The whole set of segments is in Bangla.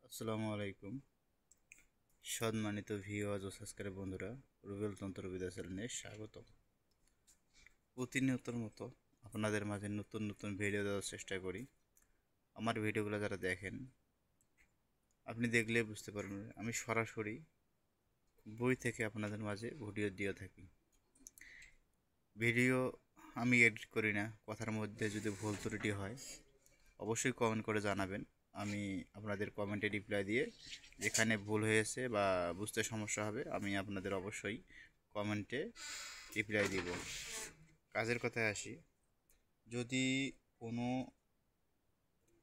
আসসালামু আলাইকুম। সম্মানিত ভিউয়ার্স ও সাবস্ক্রাইবার বন্ধুরা, রুবেল তন্ত্রবিদ্যা চ্যানেলে স্বাগত। প্রতিনিয়তর মতো আপনাদের মাঝে নতুন নতুন ভিডিও দেওয়ার চেষ্টা করি। আমার ভিডিওগুলো যারা দেখেন, আপনি দেখলে বুঝতে পারবেন আমি সরাসরি বই থেকে আপনাদের মাঝে ভিডিও দিয়ে থাকি। ভিডিও আমি এডিট করি না। কথার মধ্যে যদি ভুল ত্রুটি হয় অবশ্যই কমেন্ট করে জানাবেন। আমি আপনাদের কমেন্টে রিপ্লাই দিয়ে যেখানে ভুল হয়েছে বা বুঝতে সমস্যা হবে আমি আপনাদের অবশ্যই কমেন্টে রিপ্লাই দিব। কাজের কথায় আসি, যদি কোনো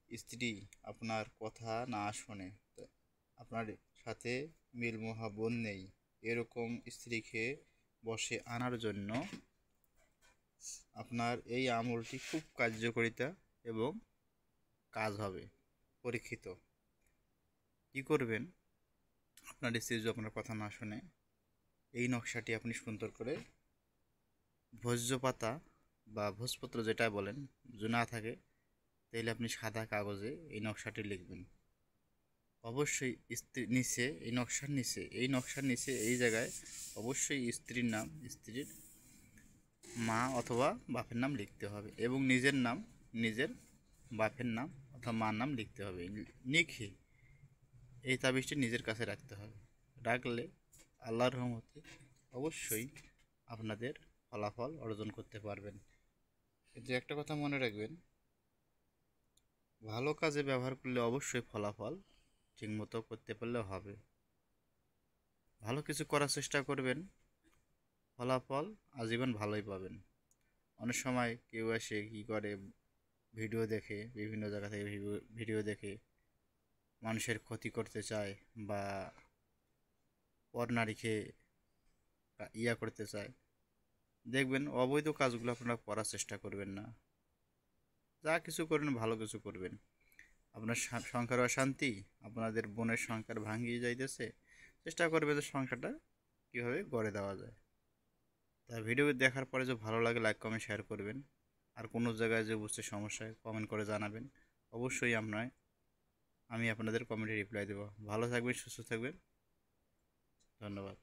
স্ত্রী আপনার কথা না শোনে, আপনার সাথে মিল মহাবন নেই, এরকম স্ত্রীকে বশে আনার জন্য আপনার এই আমলটি খুব কার্যকারিতা এবং কাজ হবে পরীক্ষিত। কি করবেন? আপনার স্ত্রী যদি আপনার কথা না শোনে, এই নকশাটি আপনি সুন্দর করে ভোজ্য পাতা বা ভোজপত্র যেটা বলেন যদি না থাকে, তাহলে আপনি সাদা কাগজে এই নকশাটি লিখবেন। অবশ্যই স্ত্রীর নিচে, এই নকশার নিচে এই জায়গায় অবশ্যই স্ত্রীর নাম, স্ত্রীর মা অথবা বাপের নাম লিখতে হবে এবং নিজের নাম, নিজের বাপের নাম অথবা মার নাম লিখতে হবে। লিখে এই তাবিজটি নিজের কাছে রাখতে হবে। রাখলে আল্লাহর রহমতে অবশ্যই আপনাদের ফলাফল অর্জন করতে পারবেন। কিন্তু একটা কথা মনে রাখবেন, ভালো কাজে ব্যবহার করলে অবশ্যই ফলাফল ঠিকমতো করতে পারলে হবে। ভালো কিছু করার চেষ্টা করবেন, ফলাফল আজীবন ভালোই পাবেন। অনেক সময় কেউ এসে কী করে, ভিডিও দেখে, বিভিন্ন জায়গা থেকে ভিডিও দেখে মানুষের ক্ষতি করতে চায় বা পর নারীকে করতে চায়। দেখবেন অবৈধ কাজগুলো আপনারা করার চেষ্টা করবেন না। যা কিছু করবেন ভালো কিছু করবেন। আপনার সংসার অশান্তি, আপনাদের বোনের সংসার ভাঙিয়ে যাইতেছে, চেষ্টা করবে যে সংসারটা কীভাবে গড়ে দেওয়া যায়। তা ভিডিও দেখার পরে যে ভালো লাগে লাইক কমেন্ট শেয়ার করবেন। আর কোনো জায়গায় যে বুঝতে সমস্যা হয় কমেন্ট করে জানাবেন। অবশ্যই আমি আপনাদের কমেন্টে রিপ্লাই দেবো। ভালো থাকবেন, সুস্থ থাকবেন। ধন্যবাদ।